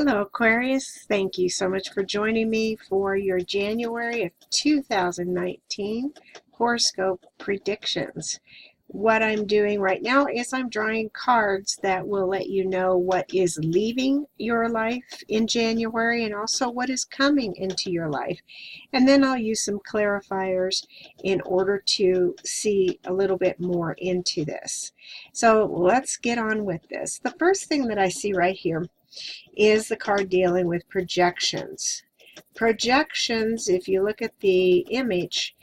Hello, Aquarius. Thank you so much for joining me for your January of 2019 horoscope predictions. What I'm doing right now is I'm drawing cards that will let you know what is leaving your life in January and also what is coming into your life. And then I'll use some clarifiers in order to see a little bit more into this. So let's get on with this. The first thing that I see right here is the card dealing with projections. Projections, if you look at the image,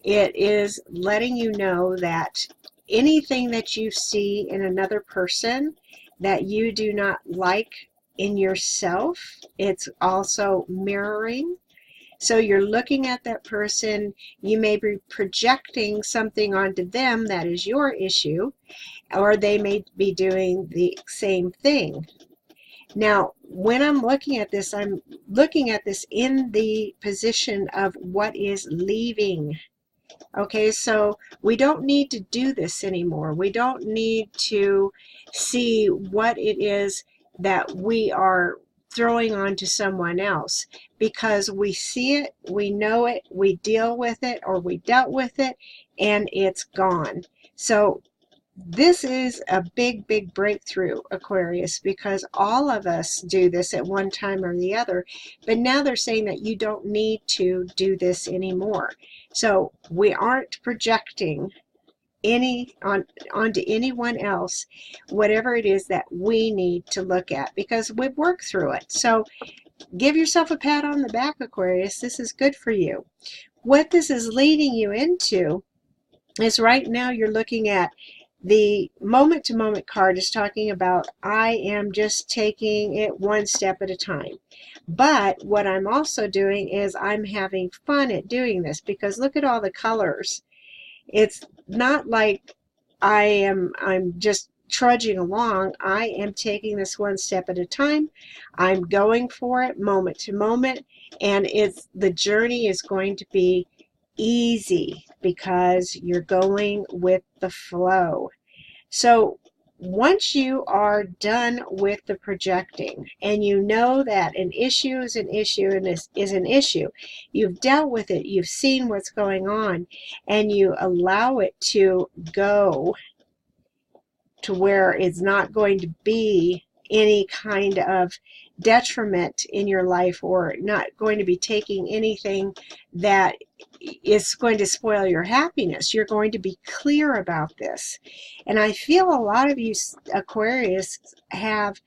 it is letting you know that anything that you see in another person that you do not like in yourself, it's also mirroring. So you're looking at that person, you may be projecting something onto them that is your issue, or they may be doing the same thing. Now, when I'm looking at this in the position of what is leaving. Okay, so we don't need to do this anymore. We don't need to see what it is that we are throwing on to someone else, because we see it, we know it, we deal with it, or we dealt with it, and it's gone. So this is a big, big breakthrough, Aquarius, because all of us do this at one time or the other. But now they're saying that you don't need to do this anymore. So we aren't projecting onto anyone else whatever it is that we need to look at, because we've worked through it. So give yourself a pat on the back, Aquarius. This is good for you. What this is leading you into is right now you're looking at the moment-to-moment card is talking about I am just taking it one step at a time. But what I'm also doing is I'm having fun at doing this, because look at all the colors. It's not like I'm just trudging along. I am taking this one step at a time. I'm going for it moment to moment, and the journey is going to be easy because you're going with the flow. So once you are done with the projecting and you know that an issue is an issue and this is an issue, you've dealt with it, you've seen what's going on, and you allow it to go to where it's not going to be any kind of detriment in your life, or not going to be taking anything that is going to spoil your happiness. You're going to be clear about this. And I feel a lot of you Aquarius have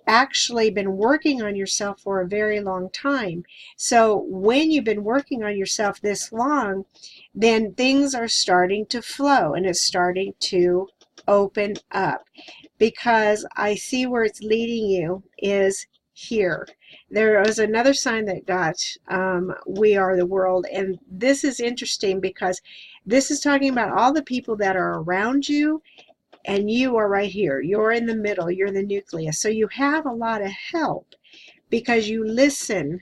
actually been working on yourself for a very long time. So when you've been working on yourself this long, then things are starting to flow and it's starting to open up, because I see where it's leading you is here. There was another sign that got we are the world, and this is interesting because this is talking about all the people that are around you, and you are right here. You're in the middle, you're the nucleus. So you have a lot of help because you listen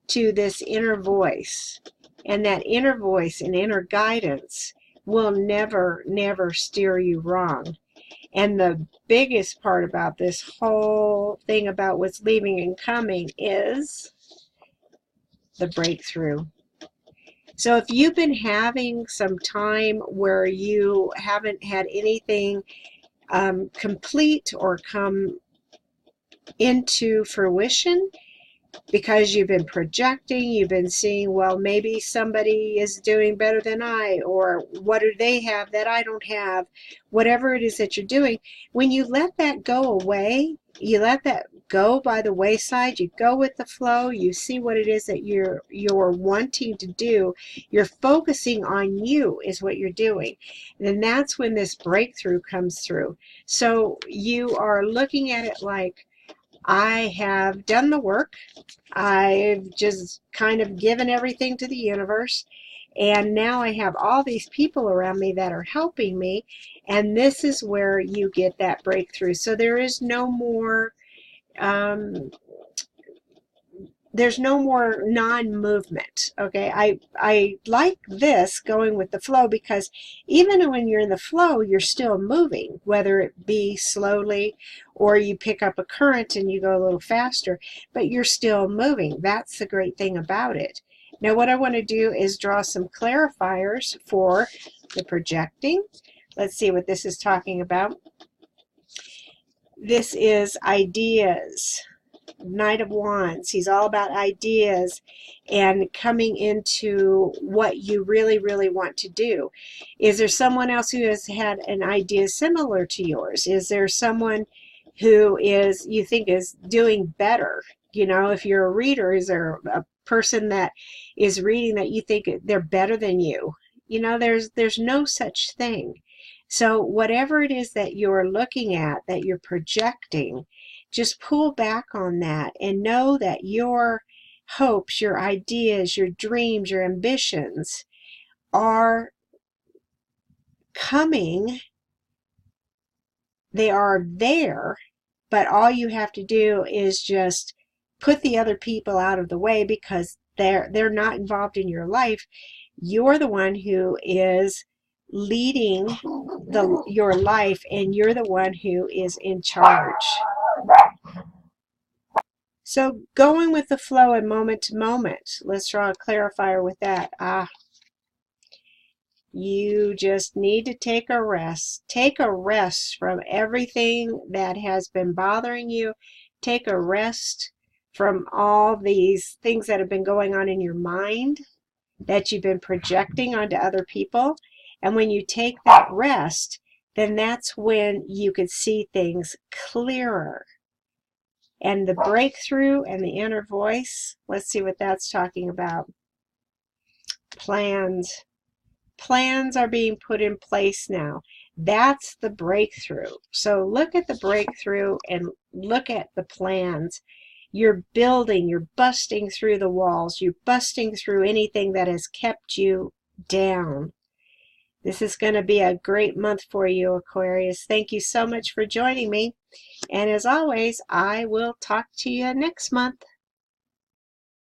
to this inner voice, and that inner voice and inner guidance will never, never steer you wrong. And the biggest part about this whole thing about what's leaving and coming is the breakthrough. So if you've been having some time where you haven't had anything complete or come into fruition, because you've been projecting, you've been seeing, well, maybe somebody is doing better than I, or what do they have that I don't have, whatever it is that you're doing, when you let that go away, you let that go by the wayside, you go with the flow, you see what it is that you're wanting to do, you're focusing on you is what you're doing. And that's when this breakthrough comes through. So you are looking at it like, I have done the work. I've just kind of given everything to the universe, and now I have all these people around me that are helping me, and this is where you get that breakthrough. So there is no more there's no more non-movement. Okay, I like this going with the flow, because even when you're in the flow, you're still moving, whether it be slowly or you pick up a current and you go a little faster, but you're still moving. That's the great thing about it. Now what I want to do is draw some clarifiers for the projecting. Let's see what this is talking about. This is ideas. Knight of Wands. He's all about ideas and coming into what you really, really want to do. Is there someone else who has had an idea similar to yours? Is there someone who is, you think, is doing better? You know, if you're a reader, is there a person that is reading that you think they're better than you? You know, there's no such thing. So whatever it is that you're looking at, that you're projecting, just pull back on that and know that your hopes, your ideas, your dreams, your ambitions are coming. They are there, but all you have to do is just put the other people out of the way, because they're not involved in your life. You're the one who is leading your life, and you're the one who is in charge. So going with the flow and moment to moment. Let's draw a clarifier with that. You just need to take a rest. Take a rest from everything that has been bothering you. Take a rest from all these things that have been going on in your mind that you've been projecting onto other people. And when you take that rest, then that's when you could see things clearer. And the breakthrough and the inner voice, let's see what that's talking about. Plans. Plans are being put in place now. That's the breakthrough. So look at the breakthrough and look at the plans. You're building, you're busting through the walls, you're busting through anything that has kept you down. This is going to be a great month for you, Aquarius. Thank you so much for joining me. And as always, I will talk to you next month.